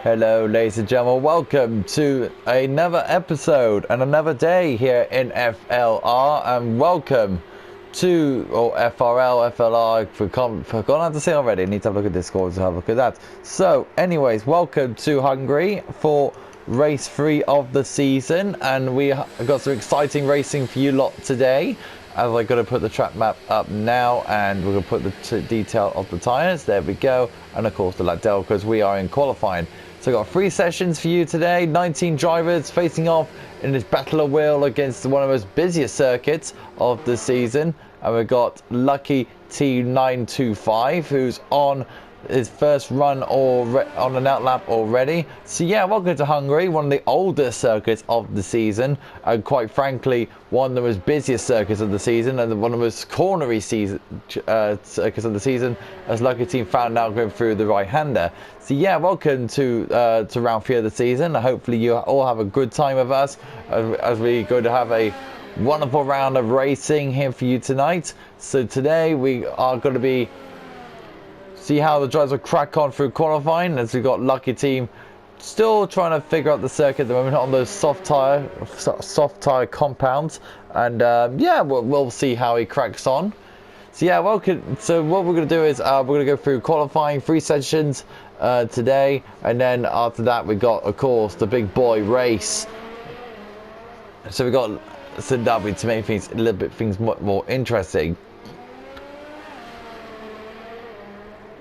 Hello, ladies and gentlemen. Welcome to another episode and another day here in FLR, and welcome to FRL, FLR. Forgot how to say already. I need to have a look at Discord to have a look at that. So, anyways, welcome to Hungary for race 3 of the season, and we got some exciting racing for you lot today. As I'm going to put the track map up now, and we're going to put the detail of the tyres. There we go, and of course the lap delta, because we are in qualifying. So we've got 3 sessions for you today, 19 drivers facing off in this battle of will against one of the most busiest circuits of the season. And we've got Lucky T925, who's on his first run or on an out lap already. So yeah, welcome to Hungary, one of the oldest circuits of the season, and quite frankly one of the most busiest circuits of the season, and one of the most cornery circuits of the season, as Lucky Team found out going through the right-hander. So yeah, welcome to round 3 of the season. Hopefully you all have a good time with us as we go to have a wonderful round of racing here for you tonight. So today we are going to be see how the drivers will crack on through qualifying, as we've got Lucky Team still trying to figure out the circuit at the moment on those soft tire compounds, and yeah, we'll see how he cracks on. So yeah, welcome. So what we're going to do is we're going to go through qualifying 3 sessions today, and then after that we got, of course, the big boy race. So we got that'll be to make things a little bit more interesting.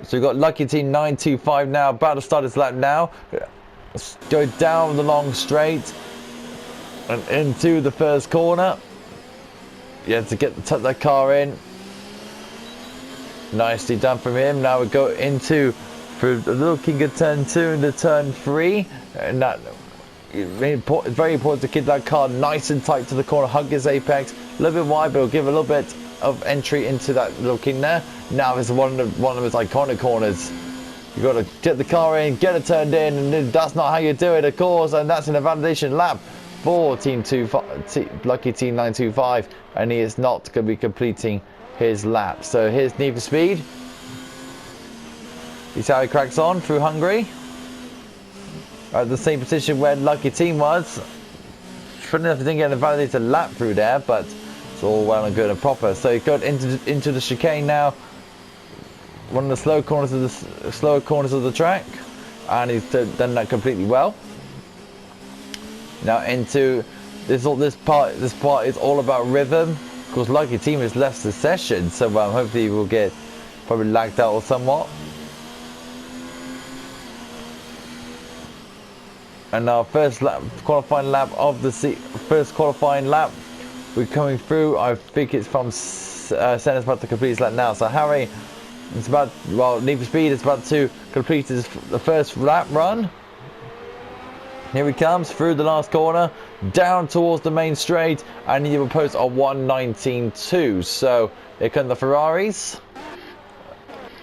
So we've got Lucky Team 925 now, about to start his lap now. Go down the long straight and into the first corner. Yeah, to tuck that car in. Nicely done from him. Now we go into through looking at turn 2 into turn 3, and that it's very important to keep that car nice and tight to the corner, hug his apex a little bit wide, but it'll give a little bit of entry into that little king there. Now it's one of his iconic corners. You've got to get the car in, get it turned in, and that's not how you do it, of course, and that's an validation lap for Lucky Team 925, and he is not going to be completing his lap. So here's Need for Speed. Here's how he cracks on through Hungary. At the same position where Lucky Team was. Funny enough, he didn't get a validated lap through there, but it's all well and good and proper. So he got into the chicane now, one of the slower corners of the track, and he's done that completely well. Now into this part is all about rhythm. Of course, Lucky Team has left the session, so hopefully we'll get probably lagged out or somewhat. And our first qualifying lap, we're coming through. I think it's from Senna's about to complete his lap now. So Harry, it's about, well, Need for Speed is about to complete the first lap run. Here he comes through the last corner, down towards the main straight, and he will post a 1:19.2. So here come the Ferraris.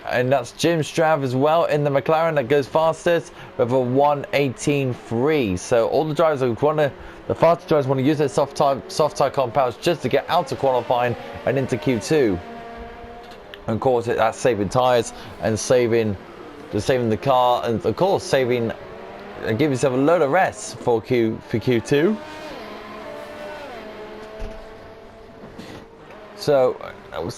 And that's Jim Strav as well in the McLaren that goes fastest with a 1:18.3. So all the drivers the fastest drivers want to use their soft tire compounds just to get out of qualifying and into Q2. And of course, that's saving tires and saving the car, and of course give yourself a load of rest for Q2. So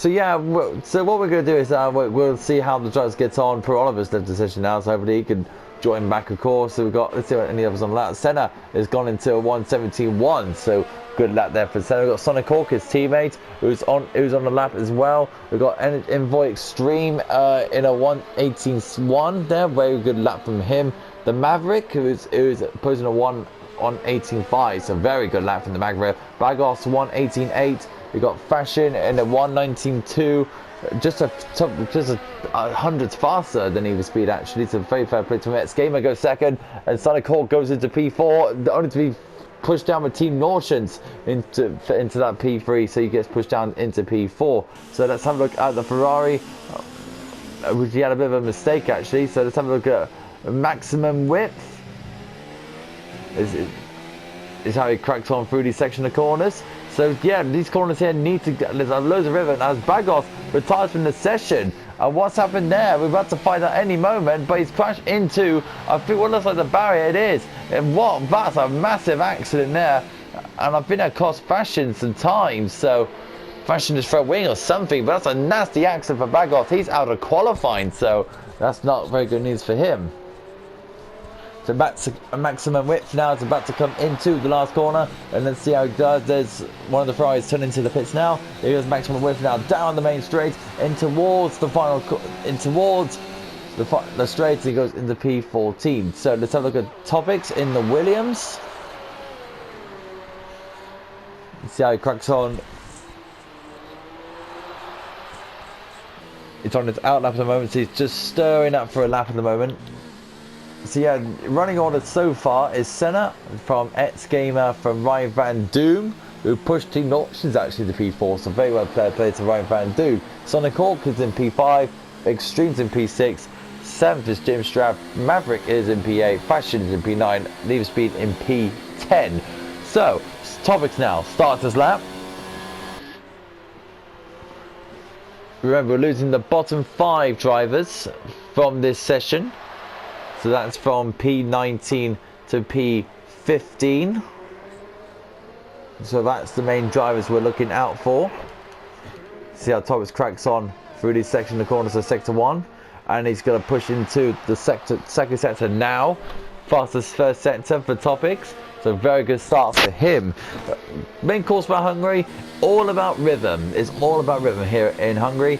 yeah, so what we're going to do is we'll see how the drivers gets on. For Oliver's left the session now, so hopefully he can join back, of course. So let's see what any others on the lap. Senna has gone into a 1:17.1, so good lap there for Senna. We've got Sonic Hawk, his teammate, who's on the lap as well. We've got Envoy Extreme in a 1:18.1 there, very good lap from him. The Maverick, who's posing a 1:18.5, so very good lap from the Maverick. Bagos 1:18.8. We got Fashion in a 1:19.2, just a hundredth faster than Need for Speed actually. It's a very fair play to him. Skamer goes second, and Sonic Hawk goes into P4, only to be pushed down with Team Nortions into that P3, so he gets pushed down into P4. So let's have a look at the Ferrari, which he had a bit of a mistake actually. So let's have a look at maximum width. Is how he cracks on through these section of corners. So yeah, these corners here need to, there's loads of rhythm. As Bagos retires from the session And what's happened there? We're about to find out any moment, but he's crashed into, I think, what looks like the barrier it is. And what? That's a massive accident there. And I think that cost Fashion some time, so Fashion just front wing or something, but that's a nasty accident for Bagoff. He's out of qualifying, so that's not very good news for him. So back to a maximum width now. It's about to come into the last corner, and let's see how it does. There's one of the Ferraris turning into the pits now. There goes maximum width now down the main straight in towards the final, in towards the straight. He goes into P14. So let's have a look at topics in the Williams. Let's see how he cracks on. It's on its out lap at the moment, so he's just stirring up for a lap at the moment. So yeah, running order so far is Senna from Gamer from Ryan Van Doom, who pushed Team Auctions actually to P4, so very well played to Ryan Van Doom. Sonic Hawk is in P5, Extremes in P6, 7th is Jim Straff, Maverick is in P8, Fashion is in P9, Leave Speed in P10. So, topics now, starters lap. Remember, we're losing the bottom 5 drivers from this session. So that's from P19 to P15. So that's the main drivers we're looking out for. See how Thomas cracks on through this section of the corner, so sector 1. And he's going to push into the second sector now. Fastest first sector for topics. So very good start for him. Main course for Hungary, all about rhythm. It's all about rhythm here in Hungary.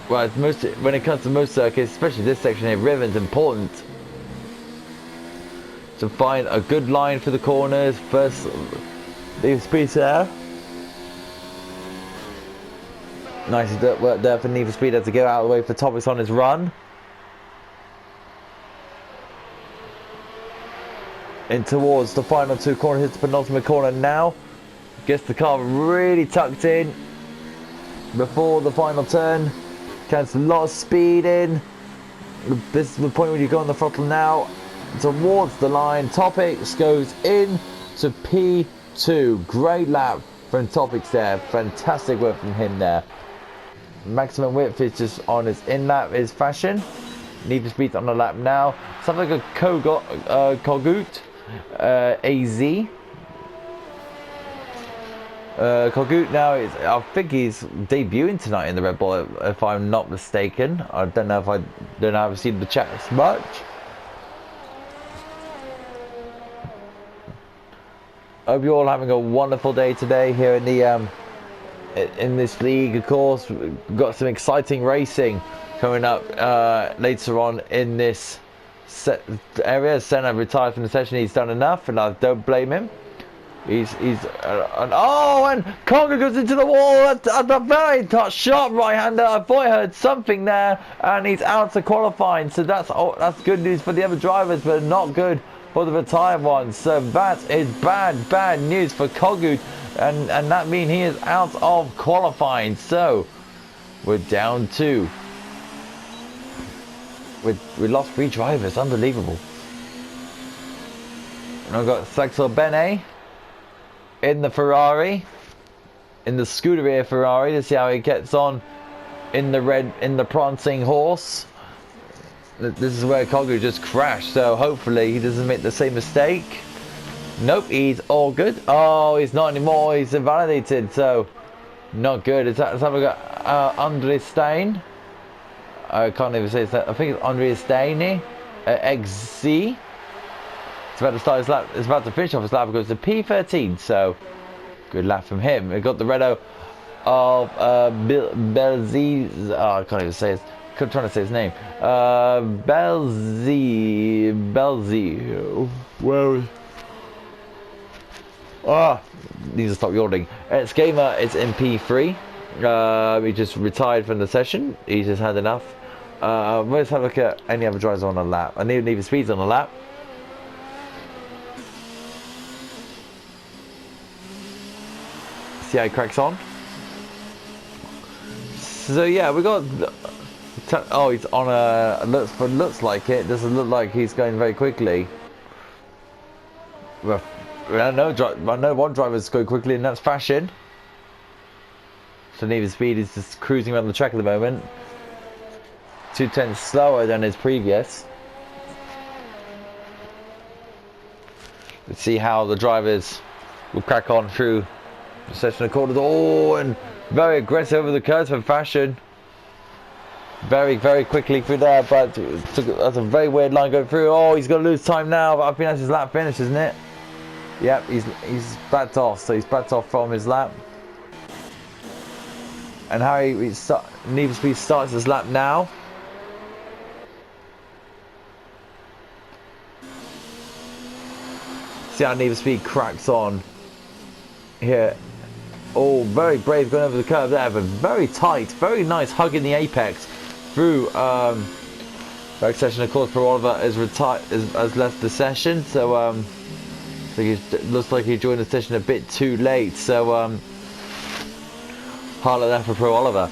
Well, when it comes to most circuits, especially this section here, rhythm's important. To find a good line for the corners. First, leave speed there. Nice work there for Need for Speed to go out of the way for Thomas on his run. In towards the final 2 corners, hits the penultimate corner now. Gets the car really tucked in before the final turn. Gets a lot of speed in. This is the point where you go on the throttle now. Towards the line. Topics goes in to P2. Great lap from Topics there. Fantastic work from him there. Maximum width is just on his in lap is Fashion. Need for Speed on the lap now. Something like a Kogut AZ. Kogut now is, I think he's debuting tonight in the Red Bull, if I'm not mistaken. I don't know if I've seen the chat as much. Hope you're all having a wonderful day today here in the in this league. Of course, we've got some exciting racing coming up later on in this area. Senna retired from the session. He's done enough, and I don't blame him. And Conga goes into the wall at the very top, sharp right-hander. I thought I heard something there, and he's out to qualifying. So that's good news for the other drivers, but not good for the retired ones. So that is bad news for Kogut, and that means he is out of qualifying. So we're down to, we lost 3 drivers, unbelievable. And I've got Saxo Bene in the Ferrari, in the Scuderia Ferrari, to see how he gets on in the prancing horse. This is where Kogu just crashed, so hopefully he doesn't make the same mistake. Nope, he's all good. Oh, he's not anymore, he's invalidated, so not good. Let's have a go. Andre Stein. I can't even say his name. I think it's Andre Steini. XZ. It's about to start his lap. It's about to finish off his lap. It goes to P13. So good lap from him. We got the Renault of Belzi. Oh, I can't even say it. I'm trying to say his name. Belzi. Where? Need to stop yawning. Gamer is in P3. He just retired from the session. He just had enough. Let's have a look at any other drivers on the lap. I need the speeds on the lap. See how he cracks on. So yeah, we got. Oh, he's on a. Looks like it. Doesn't look like he's going very quickly. Well, I know one driver's going quickly, and that's Fashion. So Need for Speed is just cruising around the track at the moment. 2 tenths slower than his previous. Let's see how the drivers will crack on through the section of corners. Oh, and very aggressive over the curves for Fashion. Very, very quickly through there, but that's a very weird line going through. Oh, he's going to lose time now, but I think that's his lap finish, isn't it? Yep, he's backed off, so he's backed off from his lap. And Harry Need for Speed starts his lap now. See how Need for Speed cracks on here. Oh, very brave going over the curve there, but very tight, very nice hug in the apex through back session. Of course, for Oliver has left the session, so looks like he joined the session a bit too late. So harder there for Pro Oliver.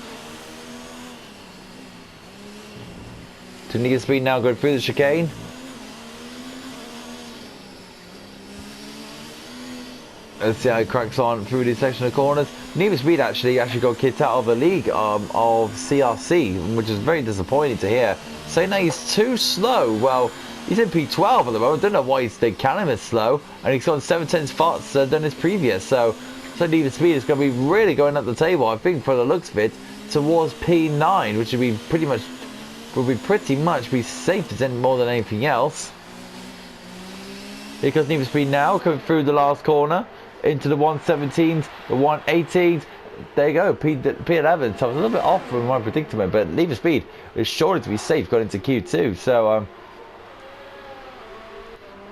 To Need for Speed now going through the chicane. Let's see how he cracks on through this section of corners. Need for Speed actually got kicked out of the league of CRC, which is very disappointing to hear. Saying that he's too slow. Well, he's in P12 at the moment. I don't know why they count him as slow, and he's got 7 tenths faster than his previous. So Need for Speed is going to be really going up the table, I think, for the looks of it, towards P9, which would be pretty much be safe more than anything else. Because Need for Speed now coming through the last corner into the 117s, the 118s. There you go, P11. So I was a little bit off from my predicament, but Need for Speed is surely to be safe going into Q2. So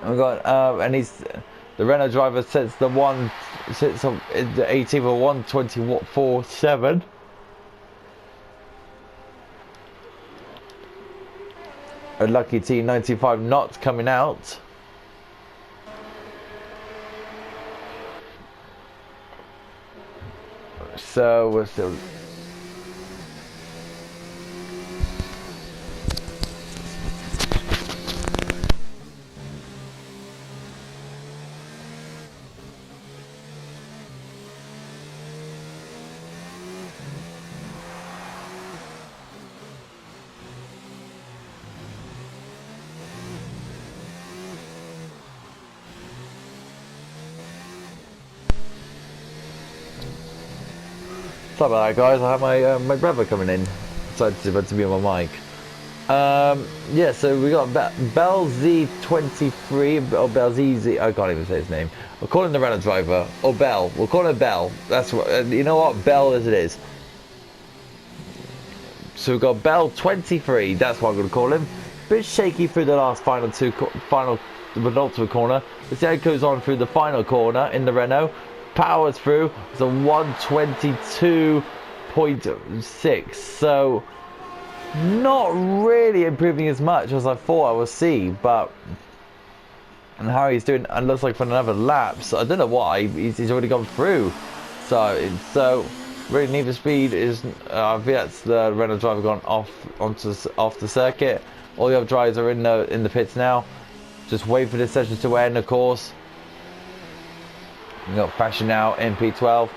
we've got and the Renault driver sets the 18 for 124.7. A lucky T95 knots coming out. So we're still. Sorry about that, guys. I have my brother coming in, decided to be on my mic. Yeah, so we got Bell Z23 or Bell ZZ. I can't even say his name. We'll call him the Renault driver or Bell. We'll call him Bell. That's what you know. What Bell as it is. So we've got Bell 23. That's what I'm going to call him. Bit shaky through the last penultimate corner. Let's see how it goes on through the final corner in the Renault. Powers through the 122.6, so not really improving as much as I thought I would see, but and Harry's doing and looks like for another lap, so I don't know why he's already gone through. So really Need for Speed is I think that's the Renault driver gone off the circuit. All the other drivers are in the pits now, just wait for this session to end, of course. We've got Fashion now in P12.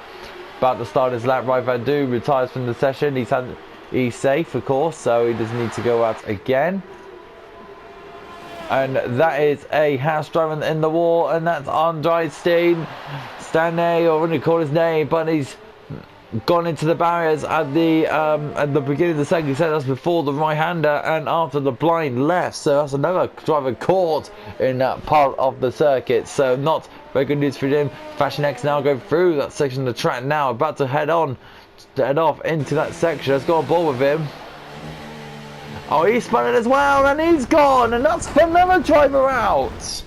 About to start his lap. Right Van Du retires from the session. He's safe, of course, so he doesn't need to go out again. And that is a house driver in the wall, and that's Andre Stanley, or what do you call his name, but he's gone into the barriers at the beginning of the second. He said that's before the right-hander and after the blind left, so that's another driver caught in that part of the circuit, so not very good news for him. Fashion X now going through that section of the track now, about to head off into that section. Let's go on board with him. Oh, he's spun it as well, and he's gone, and that's another driver out.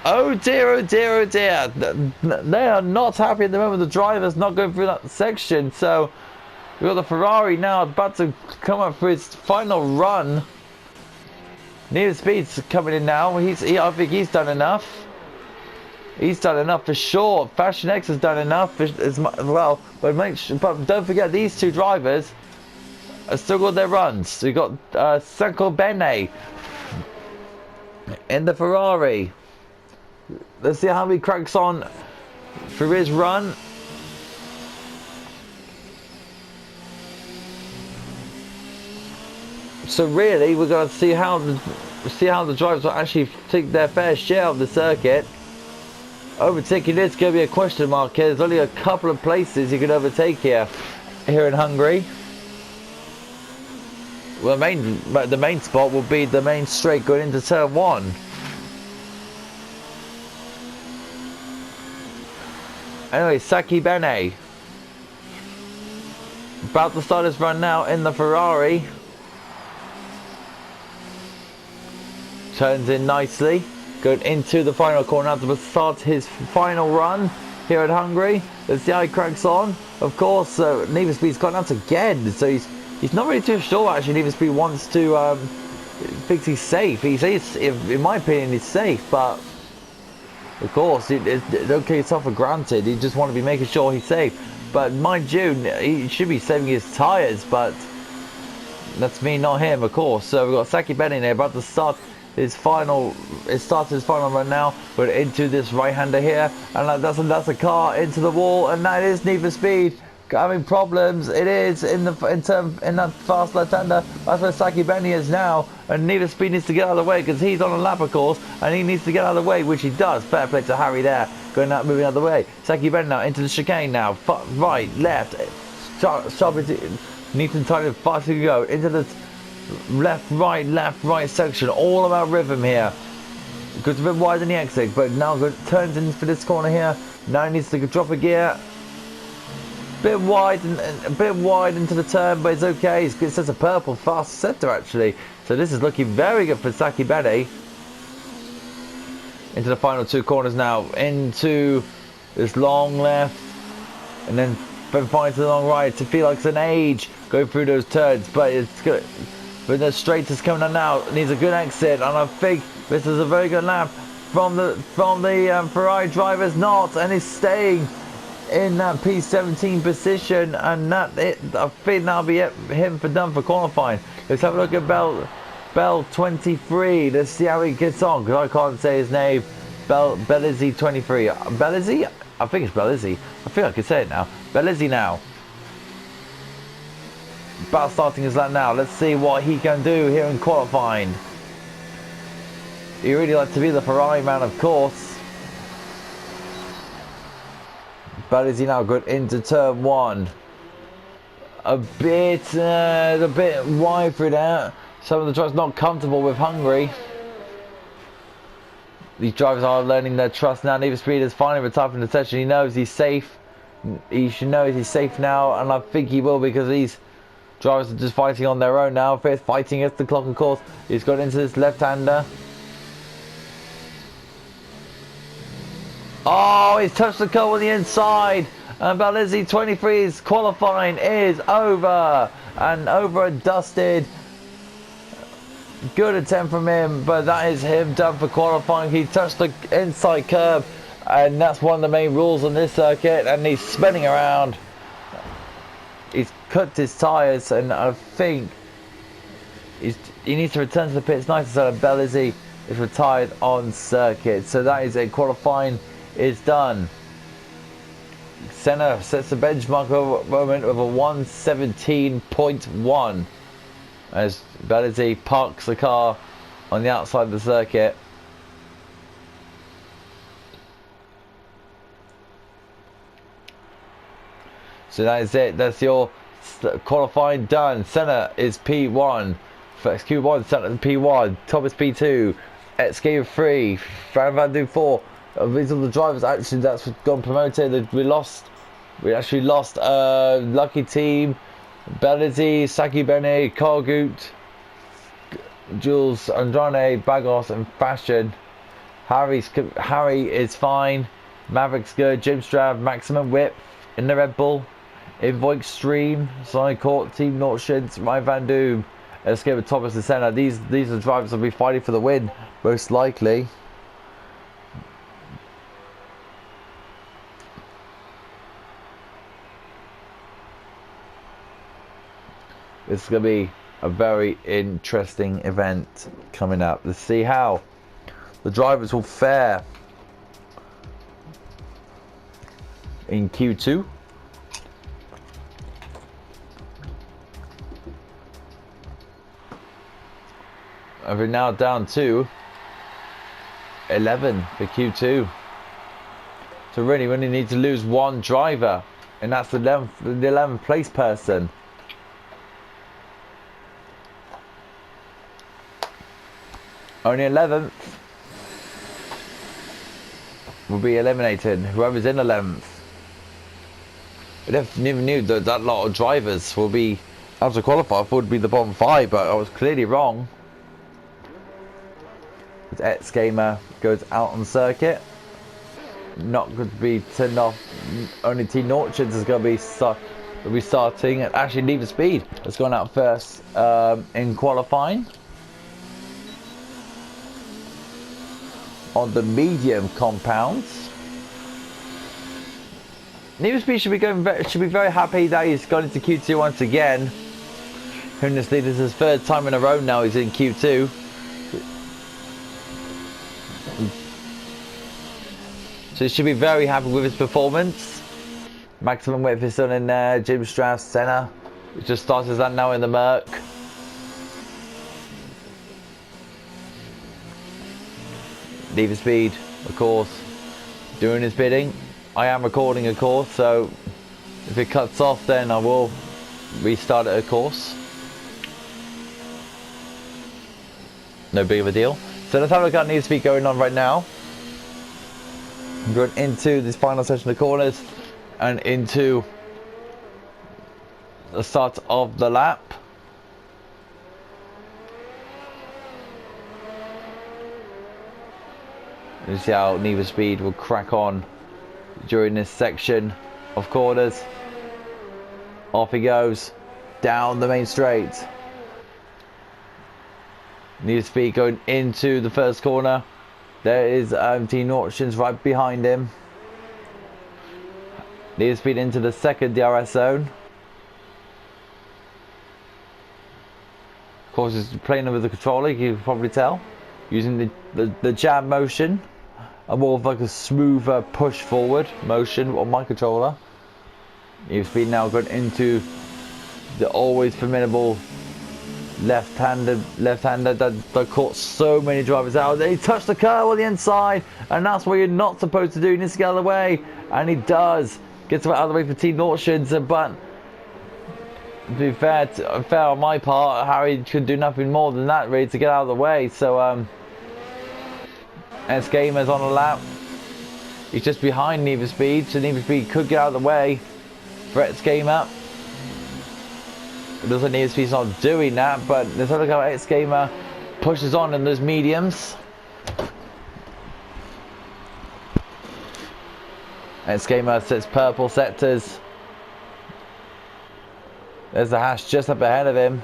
Oh dear, oh dear, oh dear. They are not happy at the moment. The driver's not going through that section. So we've got the Ferrari now about to come up for his final run. Need for Speed's coming in now. I think he's done enough. He's done enough for sure. Fashion X has done enough as well. But don't forget, these two drivers have still got their runs. So we've got Sanko Bene in the Ferrari. Let's see how he cracks on through his run. So really, we're going to see how the drivers will actually take their fair share of the circuit. Overtaking it's going to be a question mark here. There's only a couple of places you can overtake here in Hungary. Well, the main spot will be the main straight going into turn 1. Anyway, Saki Bene about to start his run now in the Ferrari. Turns in nicely, going into the final corner to start his final run here at Hungary. Let's see how he cracks on. Of course, Need for Speed's gone out again, so he's not really too sure actually. Need for Speed wants to thinks he's safe. He says, in my opinion, he's safe, but of course, don't take yourself for granted. You just want to be making sure he's safe. But mind you, he should be saving his tyres, but that's me, not him, of course. So we've got Saki Bene there about to start his final run now. We're into this right-hander here, and that's a car into the wall, and that is Need for Speed having problems. It is in that fast left-hander. That's where Saki Bene is now, and Need for Speed needs to get out of the way because he's on a lap, of course, and he needs to get out of the way, which he does. Fair play to Harry there, moving out of the way. Saki Bene now into the chicane now, right, left, sharp into Nathan Tyler, fast to go into the left, right section, all about rhythm here. Goes a bit wide in the exit, but now turns in for this corner here. Now he needs to drop a gear. Bit wide and a bit wide into the turn, but it's okay. It says a purple fast center actually, so this is looking very good for Saki Bene. Into the final 2 corners now, into this long left, and then finally to the long right. To feel like it's an age going through those turns, but it's good. But the straight is coming on now. It needs a good exit, and I think this is a very good lap from the Ferrari driver's not, and is staying in that P17 position, and I think that'll be him done for qualifying. Let's have a look at Bell 23. Let's see how he gets on, because I can't say his name. Bellizzi 23. Bellizzi? I think it's Bellizzi. I think I can say it now. Bellizzi now. About starting his lap now. Let's see what he can do here in qualifying. He really likes to be the Ferrari man, of course. Bellizzi now good into turn 1. A bit wide through there. Some of the drivers not comfortable with Hungary. These drivers are learning their trust now. Need for Speed is finally retired from the session. He knows he's safe. He should know he's safe now, and I think he will, because these drivers are just fighting on their own now. Fifth fighting against the clock, of course. He's got into this left-hander. Oh, he's touched the car on the inside, and Bellizzi 23's qualifying is over, and dusted. Good attempt from him, but that is him done for qualifying. He touched the inside curb, and that's one of the main rules on this circuit, and he's spinning around. He's cut his tyres, and I think he needs to return to the pits. Nice to say that Bellizzi is retired on circuit. So that is it. Qualifying is done. Senna sets the benchmark moment of a 1:17.1 as Bellizzi parks the car on the outside of the circuit. So that is it. That's your qualifying done. Senna is P1. First Q1, Senna P1. Thomas P2. Escape 3. Van Du 4. These are the drivers actually that's gone promoted. We actually lost Lucky Team, Bellizzi, Saki Bene, Cargut, Jules, Andrade, Bagos, and Fashion. Harry is fine. Maverick's good. Jim Strav, maximum whip in the Red Bull. Invo Extreme, Sonic Court, Team Nordschutz, Ryan Van Doom. Let's go with Thomas and Senna. These are the drivers that will be fighting for the win, most likely. This is going to be a very interesting event coming up. Let's see how the drivers will fare in Q2. And we're now down to 11 for Q2. So really, we only need to lose one driver, and that's the 11th place person. Only 11th will be eliminated. Whoever's in 11th. We never knew that lot of drivers will be out to qualify. I thought it would be the bottom 5, but I was clearly wrong. X Gamer goes out on circuit. Not going to be turned off. Only Team Orchards is going to be starting. And actually, Need for Speed has gone out first in qualifying on the medium compounds. Need for Speed should be very happy that he's gone into Q2 once again. This is his third time in a row now. He's in Q2. So he should be very happy with his performance. Maximum width is still in there. Jim Strauss, Senna. It just starts as that now in the Merc. Need for Speed, of course, doing his bidding. I am recording, of course, so if it cuts off, then I will restart it, of course. No big of a deal. So let's have a look at Need for Speed going on right now. Going into this final section of corners and into the start of the lap. You see how Need for Speed will crack on during this section of corners. Off he goes down the main straight. Need for Speed going into the first corner. There is Team Auctions right behind him. Need for Speed into the second DRS zone. Of course, he's playing with the controller, you can probably tell. Using the jab motion. And more of like a smoother push forward motion on my controller. Need for Speed now going into the always formidable left-hander that caught so many drivers out. He touched the curb on the inside, and that's what you're not supposed to do. He needs to get out of the way, and he does. Gets out of the way for Team Auctions, but to be fair on my part, Harry could do nothing more than that really to get out of the way. So S Gamer's on a lap. He's just behind Need for Speed, so Need for Speed could get out of the way for X Gamer. It doesn't Need for Speed's not doing that, but let's have a look how X Gamer pushes on in those mediums. X Gamer sets purple sectors. There's the Hash just up ahead of him.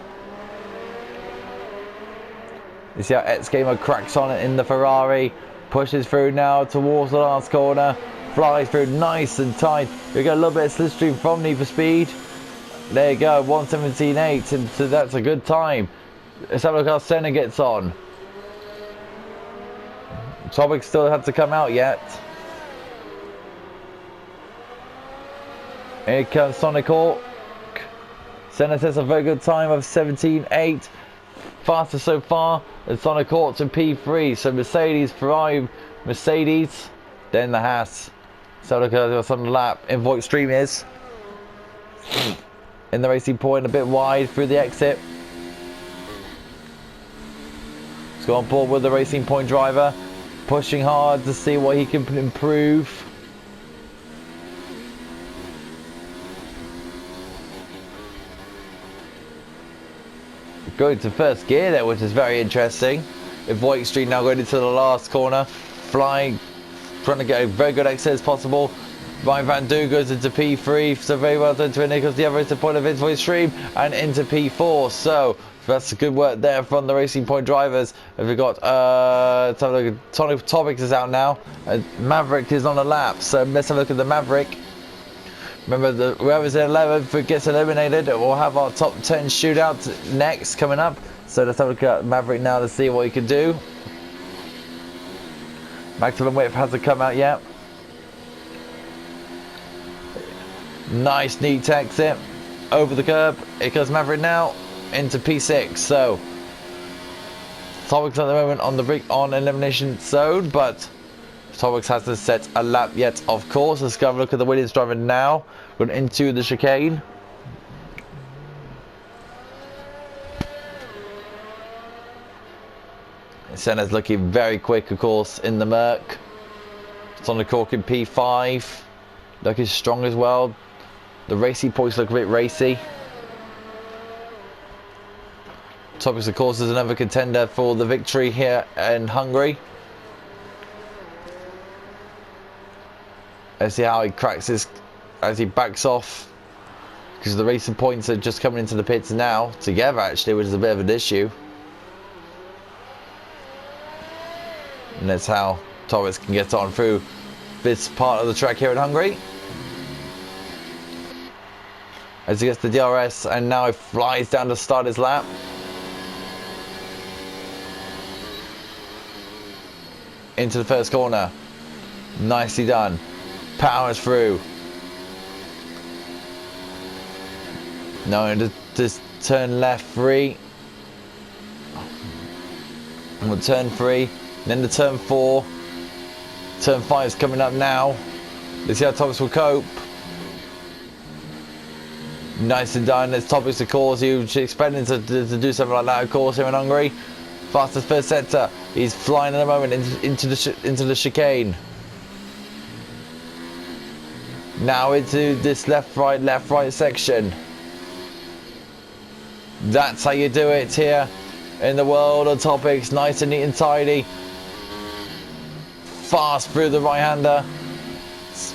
You see how X Gamer cracks on it in the Ferrari. Pushes through now towards the last corner. Flies through nice and tight. We got a little bit of slipstream from Need for Speed. There you go, 1:17.8, and so that's a good time. Let's have a look how Senna gets on. Topic still had to come out yet. Here comes Sonic Hawk. Senna sets a very good time of 17.8. Faster so far than Sonic Hawk in P3. So Mercedes, Ferrari, Mercedes, then the Haas. So look at what's on the lap. In Voigt Stream is. In the Racing Point, a bit wide through the exit. Let's go on board with the Racing Point driver. Pushing hard to see what he can improve. Going to first gear there, which is very interesting. If Voigt Street now going into the last corner, flying, trying to get a very good exit as possible. Ryan Van Doo goes into P3, so very well done to it, because the other is the point of his Voigt Stream, and into P4. So that's good work there from the Racing Point drivers. Have we got let's have a look at Tonic Topics is out now, and Maverick is on the lap. So let's have a look at the Maverick. Remember, whoever's in 11th gets eliminated. We'll have our top 10 shootout next coming up. So let's have a look at Maverick now to see what he can do. Maximum width hasn't come out yet. Nice neat exit over the curb. Here goes Maverick now into P6. So Topics at the moment on elimination zone, but Topics hasn't set a lap yet, of course. Let's go have a look at the Williams driver now. Going into the chicane. Senna's looking very quick, of course, in the Merc. It's on the cork in P5. Looking strong as well. The racy points look a bit racy. Topics, of course, is another contender for the victory here in Hungary. Let's see how he cracks this as he backs off. Because the racing points are just coming into the pits now. Together, actually, which is a bit of an issue. And that's how Torres can get on through this part of the track here in Hungary. As he gets the DRS, and now he flies down to start his lap. Into the first corner. Nicely done. Powers through. No, just turn left 3. And we'll turn 3. Then the turn 4. Turn 5 is coming up now. Let's see how Thomas will cope. Nice and done. It's Topics, of course. He was expecting to do something like that, of course, here in Hungary. Fastest first sector. He's flying at the moment into the chicane. Now into this left right section. That's how you do it here in the world of Topics. Nice and neat and tidy. Fast through the right-hander.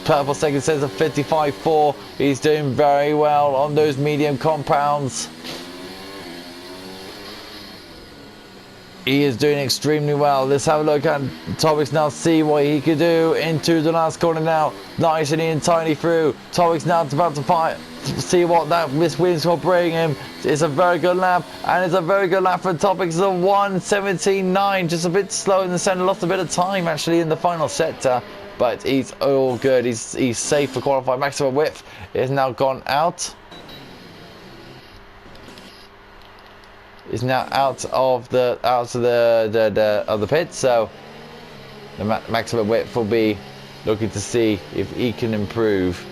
Purple second says a 55.4. He's doing very well on those medium compounds. He is doing extremely well. Let's have a look at Topics now, see what he can do into the last corner now. Nice and neat and tiny through. Topics now about to fight. See what this wins will bring him. It's a very good lap, and it's a very good lap for Topics. The 1:17.9, just a bit slow in the center. Lost a bit of time actually in the final sector, but he's all good. He's safe for qualifying. Maximum width is now gone out. Is now out of the pit, so the maximum width will be looking to see if he can improve.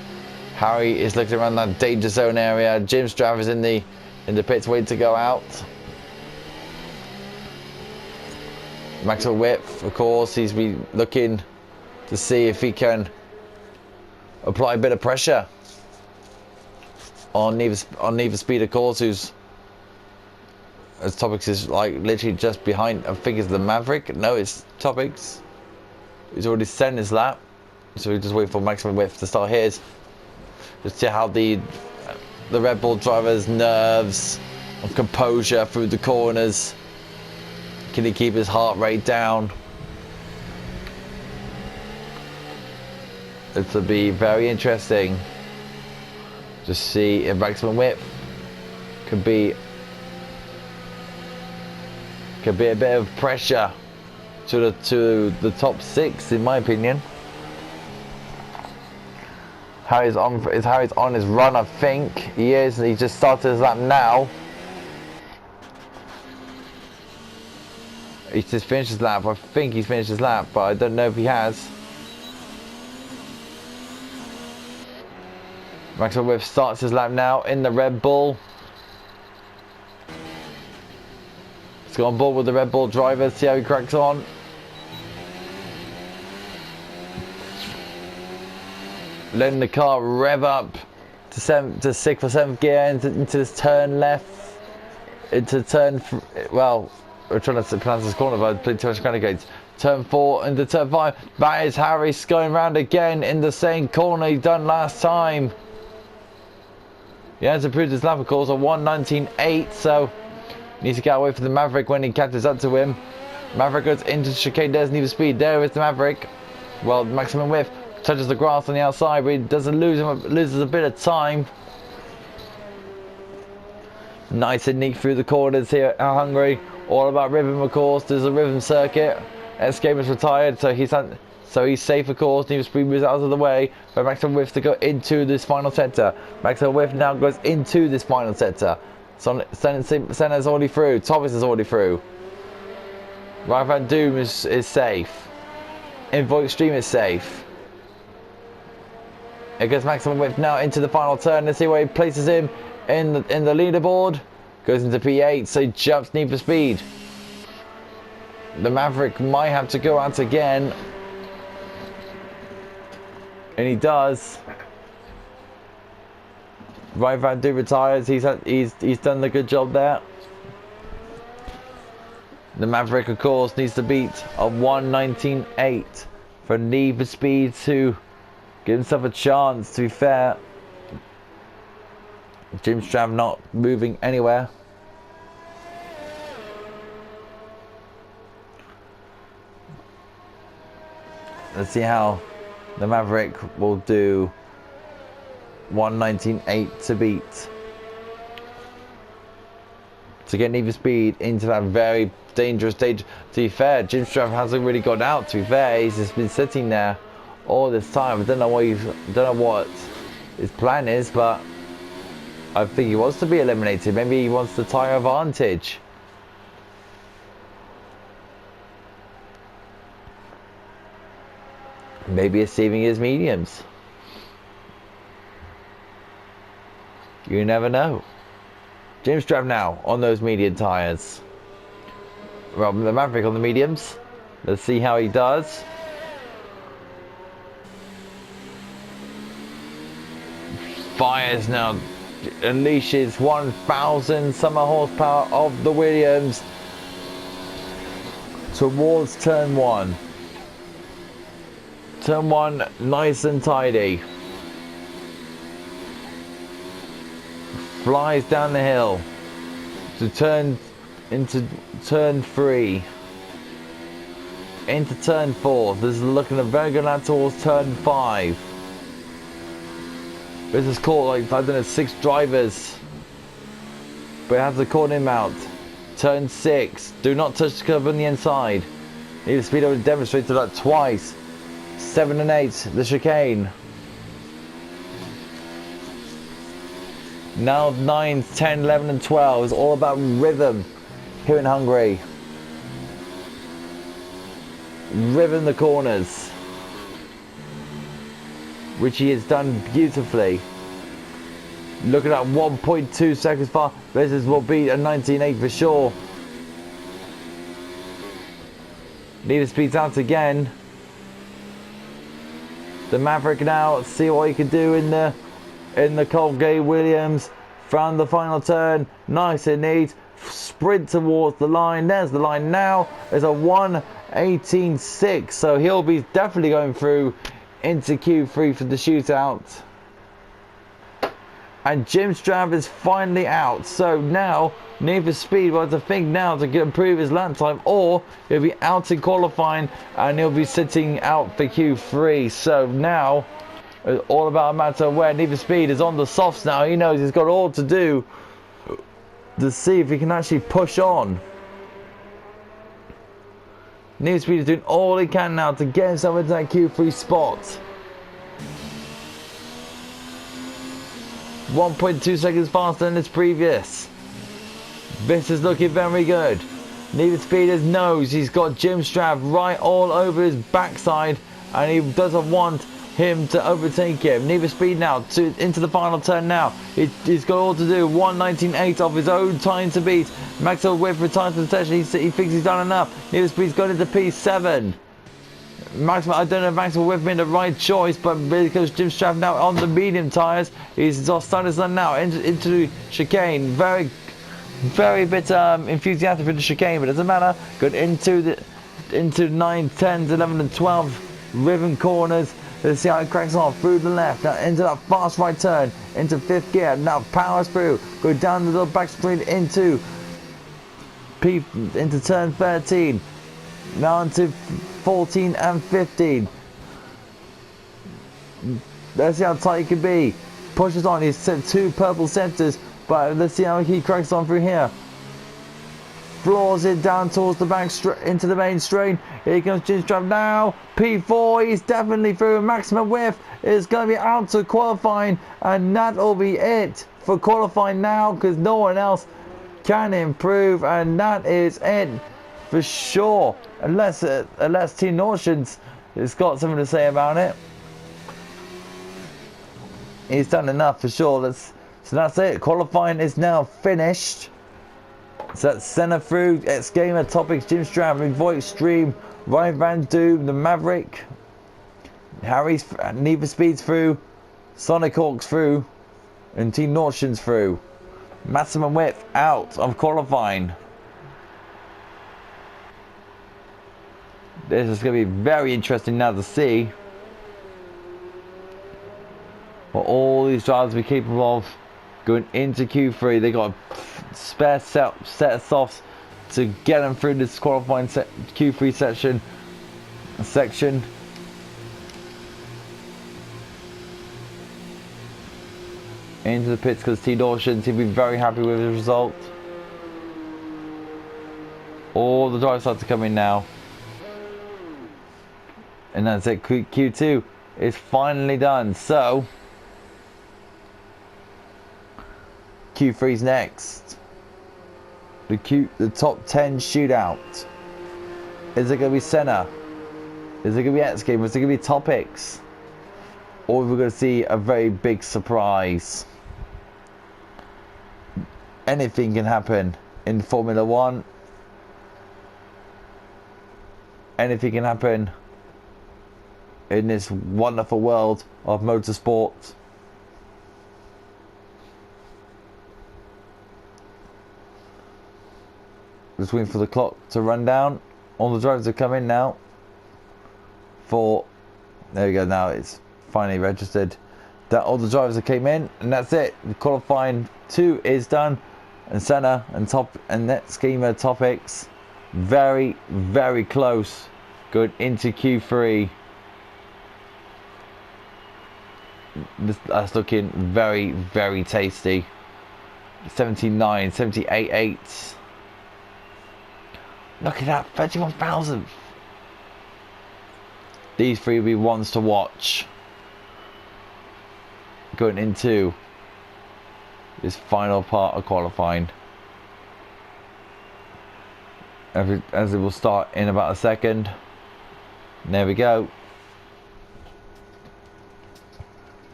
Harry is looking around that danger zone area. Jim's driver's in the pits waiting to go out. Maximum width, of course, he's been looking to see if he can apply a bit of pressure on Need for Speed, of course, who's, as Topics is like literally just behind. I think it's the Maverick. No, it's Topics. He's already sent his lap, so we just wait for maximum width to start his. Just see how the Red Bull driver's nerves and composure through the corners. Can he keep his heart rate down? It will be very interesting to see if maximum width could be a bit of pressure to the top 6, in my opinion. Harry's on his run, I think. He is. He just started his lap now. He's just finished his lap. I think he's finished his lap, but I don't know if he has. Maxwell Whip starts his lap now in the Red Bull. Let's go on board with the Red Bull driver, see how he cracks on. Letting the car rev up to 6th or 7th gear into this turn left, into turn, well, we're trying to pronounce this corner, but I played too much gates. Turn 4 into turn 5. That is Harris going round again in the same corner he done last time. He has improved his lap, of course, on 1:19.8, so needs to get away from the Maverick when he catches up to him. Maverick goes into the chicane, there's Need for Speed. There is the Maverick. Well, maximum width. Touches the grass on the outside, but he doesn't loses a bit of time. Nice and neat through the corners here at Hungary. All about rhythm, of course. There's a rhythm circuit. Escape is retired, so he's safe, of course. Need for Speed moves out of the way for maximum width to go into this final sector. Maximum width now goes into this final sector. So Senna's already through. Thomas is already through. Right Van Doom is safe. Invo Extreme is safe. It goes maximum width now into the final turn. Let's see where he places him in the leaderboard. Goes into P8, so he jumps Need for Speed. The Maverick might have to go out again. And he does. Right Van Doom retires. He's done the good job there. The Maverick, of course, needs to beat a 1:19.8 for Need for Speed to give himself a chance. To be fair, Jim Strav not moving anywhere. Let's see how the Maverick will do. 1:19.8 to beat. To get Need for Speed into that very dangerous stage. To be fair, Jim Strav hasn't really got out. To be fair, he's just been sitting there all this time. I don't know what his plan is, but I think he wants to be eliminated. Maybe he wants the tyre advantage. Maybe he's saving his mediums. You never know. Jim Strav now on those medium tyres. Well, the Maverick on the mediums. Let's see how he does. Fires now. Unleashes 1,000 summer horsepower of the Williams towards turn 1. Turn 1 nice and tidy. Flies down the hill to turn into turn 3, into turn 4. This is looking a very good lap towards turn 5. This is caught like, I don't know, 6 drivers, but it has to caught him out. Turn 6, do not touch the curb on the inside. Need to speed over to demonstrate that twice. 7 and 8, the chicane. Now 9, 10, 11 and 12 is all about rhythm here in Hungary. Rhythm the corners, which he has done beautifully. Looking at 1.2 seconds far. This will be a 19.8 for sure. Need to speed out again. The Maverick now, see what he can do in the Colgate Williams. Found the final turn, nice and neat. Sprint towards the line. There's the line now. There's a 1:18.6, so he'll be definitely going through into Q3 for the shootout. And Jim Strav is finally out. So now Need for Speed will have to think now to improve his lap time, or he'll be out in qualifying and he'll be sitting out for Q3. So now it's all about a matter of where Need for Speed is on the softs now. He knows he's got all to do to see if he can actually push on. Need for Speed is doing all he can now to get himself into that Q3 spot. 1.2 seconds faster than his previous. This is looking very good. Need for Speed knows he's got Jim Strav right all over his backside, and he doesn't want him to overtake him. Need for Speed now into the final turn now. He's got all to do. 1:19.8 of his own time to beat. Maxwell width retires from the session. He thinks he's done enough. Need for Speed's got into P7. Maxwell, I don't know if Maxwell width made the right choice, but because Jim Strav now on the medium tyres, he's starting to now into the chicane. Very bit enthusiastic for the chicane, but it doesn't matter. Good into 9, 10, 11 and 12 ribbon corners. Let's see how it cracks on through the left, now into that fast right turn, into 5th gear, now powers through, go down the little back straight into turn 13, now into 14 and 15. Let's see how tight he can be. Pushes on, he's set 2 purple centers, but let's see how he cracks on through here. Floors it down towards the back into the main straight. Here comes Jim Strav now. P4, he's definitely through. Maximum width is going to be out to qualifying, and that'll be it for qualifying now, because no one else can improve, and that is it for sure. Unless Team Nortions has got something to say about it. He's done enough for sure. So that's it. Qualifying is now finished. So that's Senna through, X Gamer, Topics, Jim Stram, Voice Stream, Ryan Van Doom, the Maverick, Harry's, Need for Speed's through, Sonic Hawk's through, and Team Norton's through. Maximum width out of qualifying. This is going to be very interesting now to see what all these drivers will be capable of going into Q3. They got a spare set of softs to get them through this qualifying Q3 section. Into the pits because T Dawson seem to be very happy with the result. All the drivers start to come in now. And that's it. Q2 is finally done. So Q3's next. The top 10 shootout. Is it going to be Senna? Is it going to be X Game? Is it going to be Topics? Or we're going to see a very big surprise? Anything can happen in Formula 1. Anything can happen in this wonderful world of motorsport. Just waiting for the clock to run down. All the drivers have come in now. There we go, now it's finally registered that all the drivers that came in, and that's it. The qualifying 2 is done, and Senna and Net Schemer Topics very, very close going into Q3. That's looking very, very tasty. 79, 78. Look at that, 31,000. These three will be ones to watch going into this final part of qualifying. As it will start in about a second. There we go.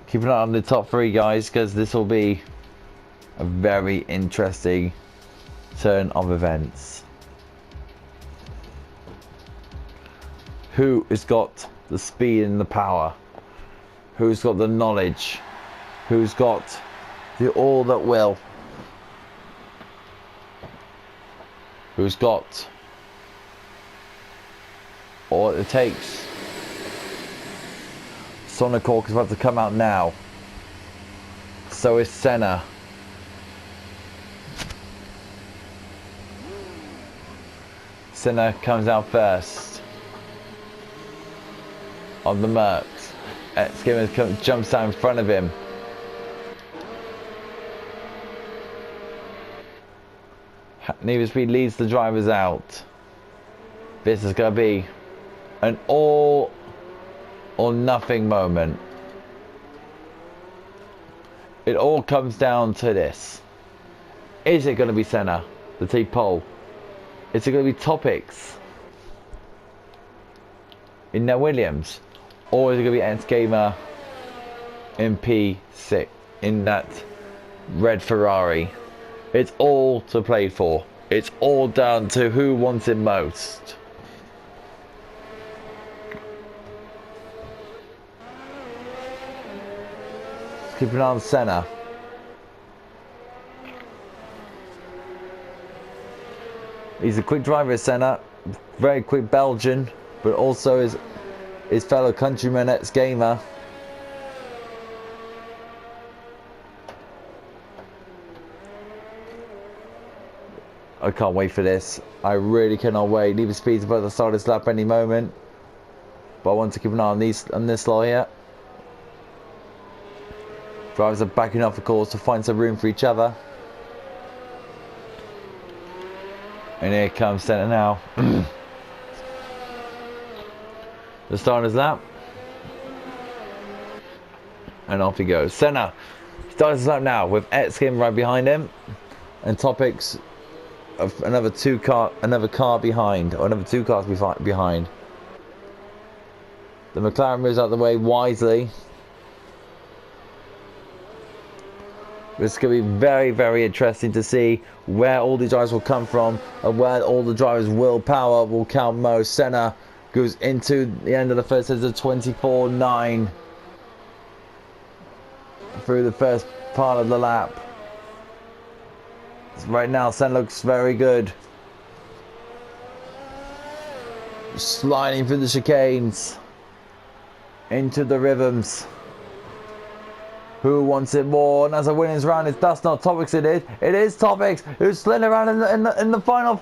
Keep an eye on the top 3, guys, because this will be a very interesting turn of events. Who has got the speed and the power? Who's got the knowledge? Who's got the all that will? Who's got all it takes? Sonic Hawk is about to come out now. So is Senna. Senna comes out first. On the Mercs. Skimmer jumps out in front of him. Need for Speed leads the drivers out. This is going to be an all or nothing moment. It all comes down to this. Is it going to be Senna, the T-pole? Is it going to be Topics in their Williams? Or is it going to be Ants Gamer in P6 in that red Ferrari? It's all to play for. It's all down to who wants it most. Let's keep an eye on Senna. He's a quick driver, Senna. Very quick Belgian, but also his fellow countryman X Gamer. I can't wait for this. I really cannot wait. Need for Speed's about to start this lap any moment. But I want to keep an eye on this lot here. Drivers are backing off, of course, to find some room for each other. And here comes Senna now. The start his lap. And off he goes. Senna starts his lap now with X Game right behind him. And Topics another car behind, or another 2 cars behind. The McLaren moves out the way wisely. It's going to be very, very interesting to see where all the drivers will come from and where all the drivers' willpower will count most. Senna goes into the end of the first set of 24.9 through the first part of the lap. Right now, Senna looks very good. Sliding through the chicanes into the rhythms. Who wants it more? And as a winnings round, that's not Topics. It is Topics who's slid around in the final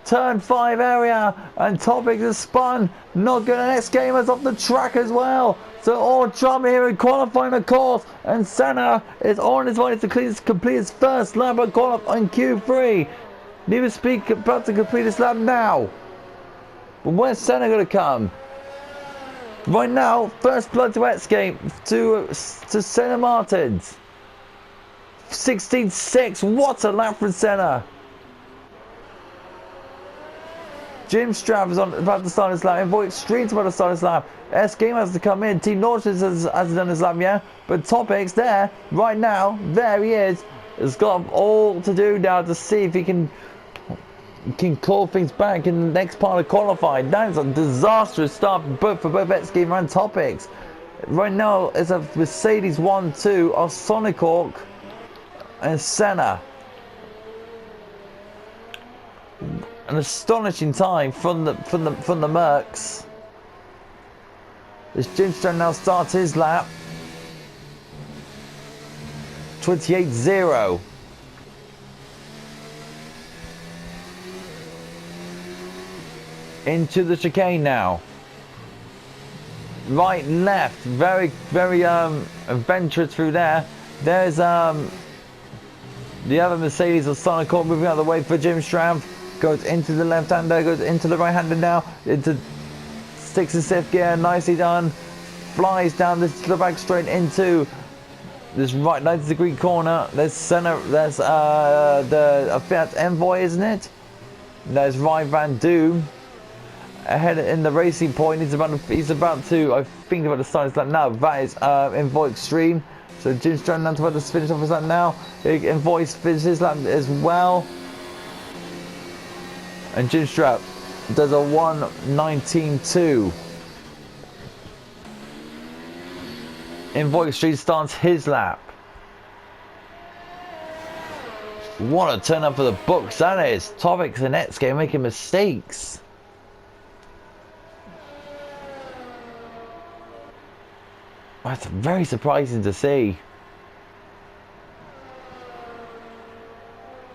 turn 5 area, and Topics has spun. Not good. The next game is off the track as well. So all drama here in qualifying, of course, and Senna is on his way to complete his first lap at qualifying Q3. Need to speak about to complete this lap now. But where's Senna going to come? Right now, first blood to escape to Senna Martins. 16.6. What a lap for Senna. Jim Straff is about to start his lap. Invoy Extreme's about to start his lap. S Game has to come in. Team Nautilus has done his lap, yeah. But Topics there, right now, there he is. Has got all to do now to see if he can call things back in the next part of qualifying. That's a disastrous start for both X-Game and Topics. Right now, it's a Mercedes 1-2 of Sonic Hawk and Senna. An astonishing time from the Mercs. As Jim Strand now starts his lap. 28.0. Into the chicane now. Right, left, very, very adventurous through there. There's the other Mercedes of Sonic Hawk moving out of the way for Jim Stram. Goes into the left-hander, goes into the right-hander now. Into 6th and 5th gear, nicely done. Flies down this back straight into this right 90-degree corner. There's Senna. There's the Fiat Envoy, isn't it? There's Ryan Van Doom. Ahead in the racing point, he's about to I think about to start his lap now. That is Envoy Extreme. So Jim Strand about to finish off his lap now. Envoy finishes his lap as well. And Jim Strap does a 1:19.2. Envoy Extreme starts his lap. What a turn up for the books that is. Topics and X-Game making mistakes. That's very surprising to see.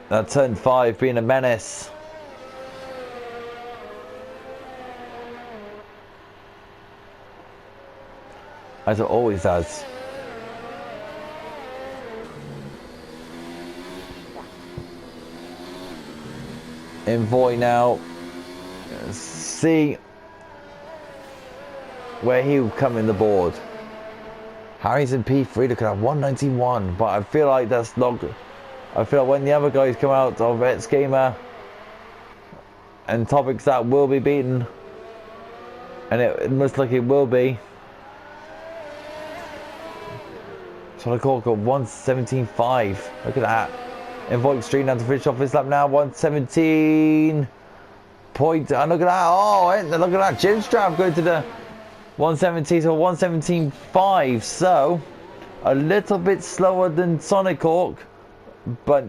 That turn 5 being a menace. As it always does. Envoy now. See where he will come in the board. Harry's in P3 looking at 191, but I feel like that's not good. I feel like when the other guys come out of X Gamer and Topics that will be beaten, and it looks like it will be. So I call it 117.5. Look at that. Envoy Extreme down to finish off his lap now. 117 point. And look at that. Oh, look at that. Jim Strap going to the 117 to 117.5. So a little bit slower than Sonic Hawk, but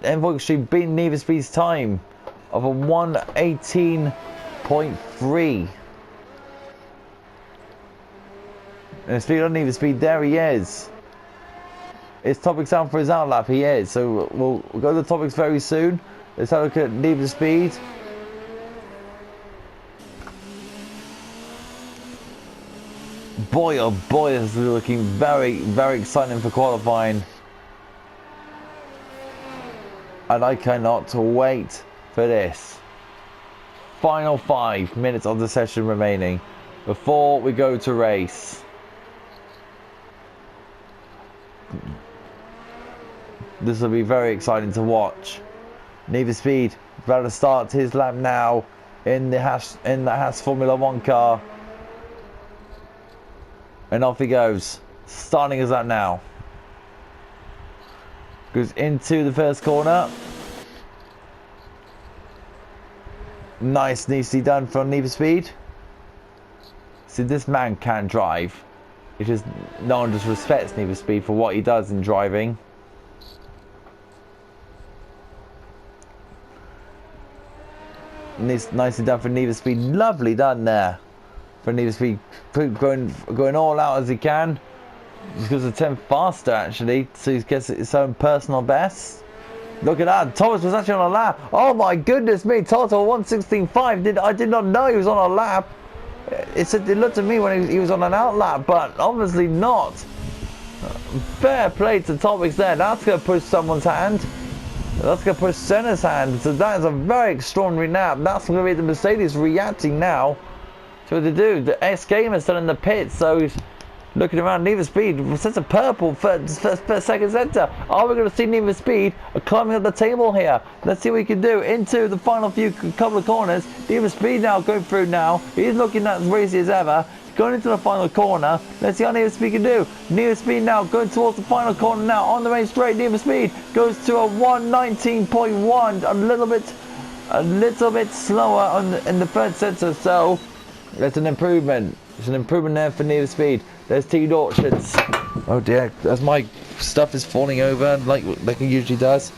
Envoy Extreme beating Need for Speed's time of a 118.3. And speed on Need for Speed, there he is. It's Topics out for his outlap, he is. So we'll go to the Topics very soon. Let's have a look at Need for Speed. Boy, oh boy, this is looking very, very exciting for qualifying. And I cannot wait for this. Final 5 minutes of the session remaining before we go to race. This will be very exciting to watch. Need for Speed About to start his lap now in the Haas Formula 1 car. And off he goes. Starting his lap now. Goes into the first corner. Nice, nicely done from Need for Speed. See, this man can drive. It just, no one just respects Need for Speed for what he does in driving. Nicely done for Need for Speed. Lovely done there for Need for Speed. Going all out as he can. Just goes a 10 faster actually, so he gets his own personal best. Look at that. Thomas was actually on a lap. Oh my goodness me. Total 1:16.5. I did not know he was on a lap. It looked at me when he was on an out lap, but obviously not. Fair play to Topics there. That's going to push someone's hand. That's going to push Senna's hand. So that is a very extraordinary lap. That's going to be the Mercedes reacting now to what to do. The S Gamer is still in the pit, so he's looking around. Need for Speed sets a purple for second center. Are we going to see Need for Speed climbing up the table here? Let's see what he can do into the final couple of corners. Need for Speed now going through now. He's looking as racy as ever. Going into the final corner. Let's see how Need for Speed can do. Need for Speed now going towards the final corner now. On the main straight, Need for Speed goes to a 1:19.1. A little bit slower in the third center. So that's an improvement. It's an improvement there for Need for Speed. There's T Auctions. Oh dear, as my stuff is falling over like it usually does.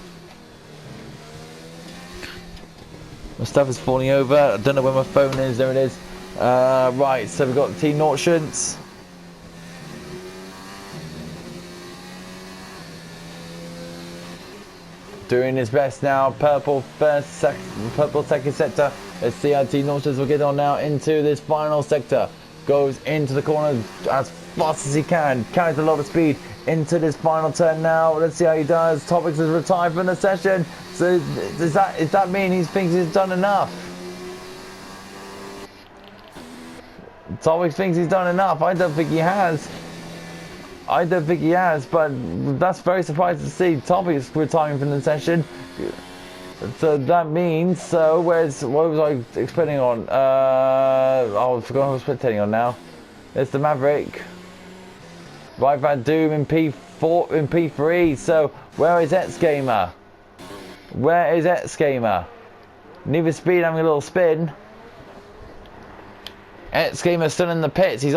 My stuff is falling over. I don't know where my phone is. There it is. Right, so we've got T Auctions. Doing his best now. Purple second sector. Let's see how T Auctions will get on now into this final sector. Goes into the corner as fast as he can. Carries a lot of speed into this final turn now. Let's see how he does. Topics is retired from the session. So does that mean he thinks he's done enough? Topics thinks he's done enough. I don't think he has. But that's very surprising to see. Topics retiring from the session. So that means, what was I expecting on? I forgot what I was expecting on now. It's the Maverick. Right Van Doom in P4 in P3. So where is Gamer? Where is Gamer? Need for Speed having a little spin. Gamer still in the pits. He's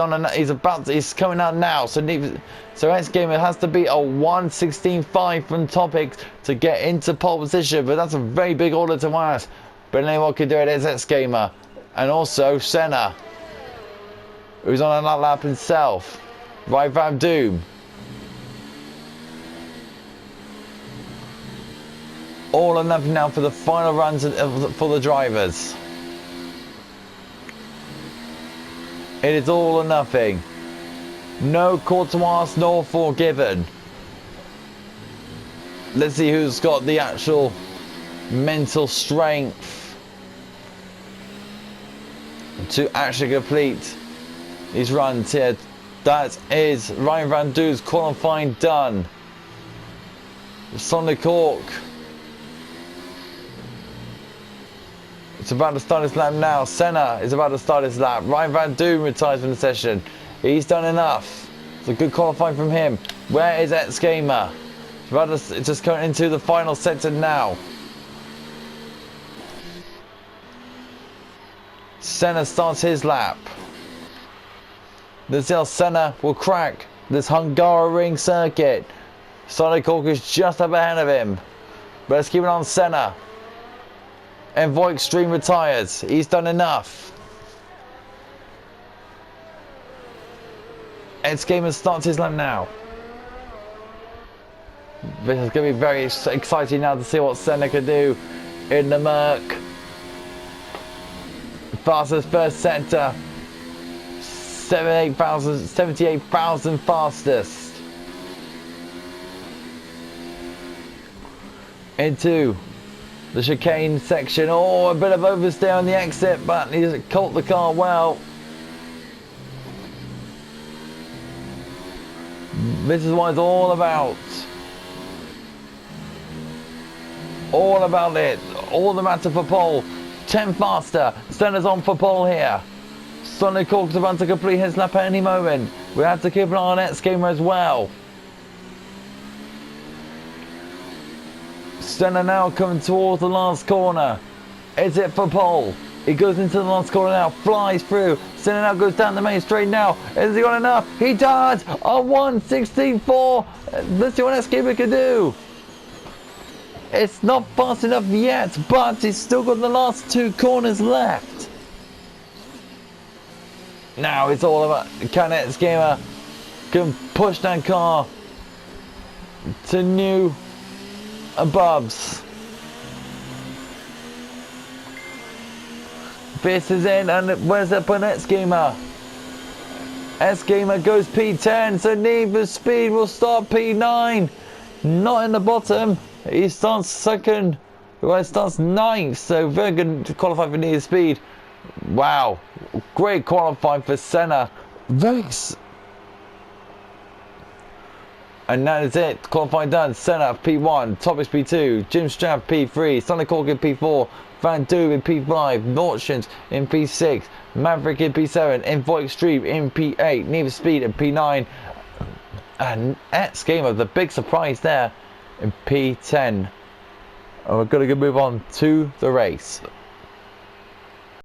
coming out now. So Gamer has to beat a 1:16.5 from Topics to get into pole position. But that's a very big order to ask. But anyone can do it is Gamer. And also Senna, who's on another lap himself. Right Van Doom. All or nothing now for the final runs for the drivers. It is all or nothing. No courtois nor forgiven. Let's see who's got the actual mental strength to actually complete these runs here. That is Ryan Van Doom's qualifying done. Sonic Hawk. It's about to start his lap now. Senna is about to start his lap. Ryan Van Doom retires from the session. He's done enough. It's a good qualifying from him. Where is Gamer? It's just going into the final sector now. Senna starts his lap. Let's see how Senna will crack this Hungary circuit. Sonic Hawk is just up ahead of him. But let's keep it on Senna. Envoy Extreme retires. He's done enough. Gamer starts his lap now. This is going to be very exciting now to see what Senna can do in the Merc. Fastest first sector. 78,000 fastest. Into the chicane section. Oh, a bit of oversteer on the exit, but he's caught the car well. This is what it's all about. all about it. All the matter for pole. 10 faster. Senna's on for pole here. Sonny Cork's about to complete his lap at any moment. We have to keep an eye on X Gamer as well. Senna now coming towards the last corner. Is it for pole? He goes into the last corner now, flies through. Senna now goes down the main straight now. Has he got enough? He does! A 1:16.4. Let's see what X Gamer can do. It's not fast enough yet, but he's still got the last 2 corners left. Now it's all about can X Gamer can push that car to new aboves. This is in, and where's up on X Gamer? X Gamer goes P10, so Need for Speed will start P9. Not in the bottom. He starts second. Well, he starts 9th, so very good to qualify for Need for Speed. Wow, great qualifying for Senna. And that is it. Qualifying done. Senna P1, Topics P2, Jim Straff P3, Sonny Cork in P4, Van Doof in P5, Nordstrand in P6, Maverick in P7, Envoy Extreme in P8, Need for Speed in P9, and X Gamer, the big surprise there, in P10. And we're going to move on to the race.